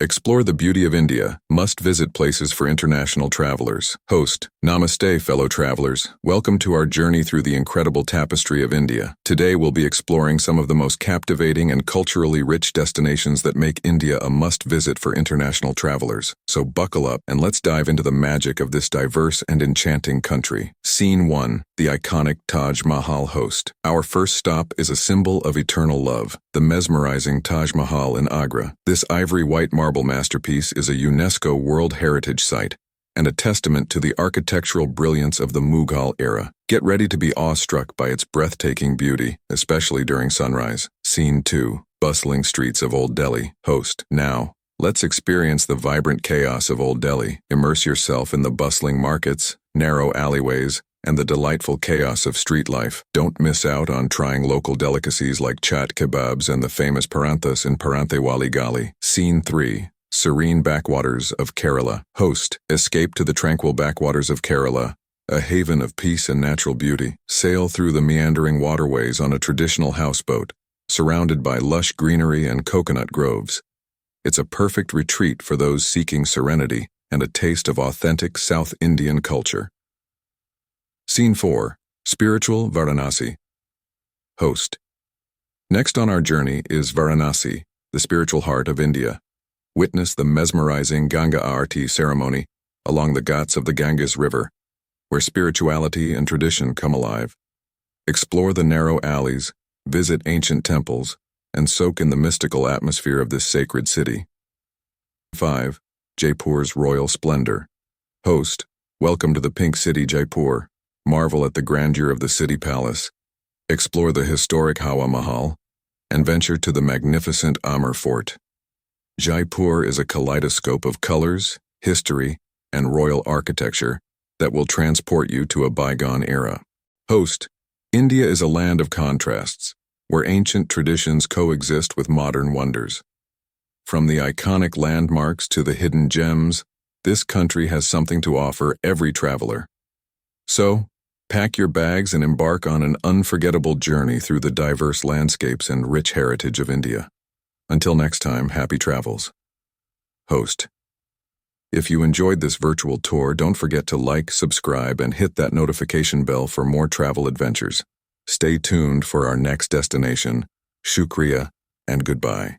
Explore the beauty of India, must-visit places for international travelers. Host, Namaste fellow travelers, welcome to our journey through the incredible tapestry of India. Today we'll be exploring some of the most captivating and culturally rich destinations that make India a must-visit for international travelers. So buckle up and let's dive into the magic of this diverse and enchanting country. Scene 1. The iconic Taj Mahal. Host. Our first stop is a symbol of eternal love, the mesmerizing Taj Mahal in Agra. This ivory-white marble masterpiece is a UNESCO World Heritage Site and a testament to the architectural brilliance of the Mughal era. Get ready to be awestruck by its breathtaking beauty, especially during sunrise. Scene 2. Bustling streets of Old Delhi. Host. Now, let's experience the vibrant chaos of Old Delhi. Immerse yourself in the bustling markets, narrow alleyways, and the delightful chaos of street life. Don't miss out on trying local delicacies like chaat kebabs and the famous paranthas in Paranthe Wali Gali. Scene 3. Serene backwaters of Kerala. Host. Escape to the tranquil backwaters of Kerala, a haven of peace and natural beauty. Sail through the meandering waterways on a traditional houseboat, surrounded by lush greenery and coconut groves. It's a perfect retreat for those seeking serenity and a taste of authentic South Indian culture. Scene 4. Spiritual Varanasi. Host. Next on our journey is Varanasi, the spiritual heart of India. Witness the mesmerizing Ganga Aarti ceremony along the ghats of the Ganges River, where spirituality and tradition come alive. Explore the narrow alleys, visit ancient temples, and soak in the mystical atmosphere of this sacred city. 5. Jaipur's royal splendor. Host. Welcome to the Pink City, Jaipur. Marvel at the grandeur of the city palace, explore the historic Hawa Mahal, and venture to the magnificent Amber Fort. Jaipur is a kaleidoscope of colors, history, and royal architecture that will transport you to a bygone era. Host. India is a land of contrasts, where ancient traditions coexist with modern wonders. From the iconic landmarks to the hidden gems, this country has something to offer every traveler. So, pack your bags and embark on an unforgettable journey through the diverse landscapes and rich heritage of India. Until next time, happy travels. Host. If you enjoyed this virtual tour, don't forget to like, subscribe, and hit that notification bell for more travel adventures. Stay tuned for our next destination. Shukriya and goodbye.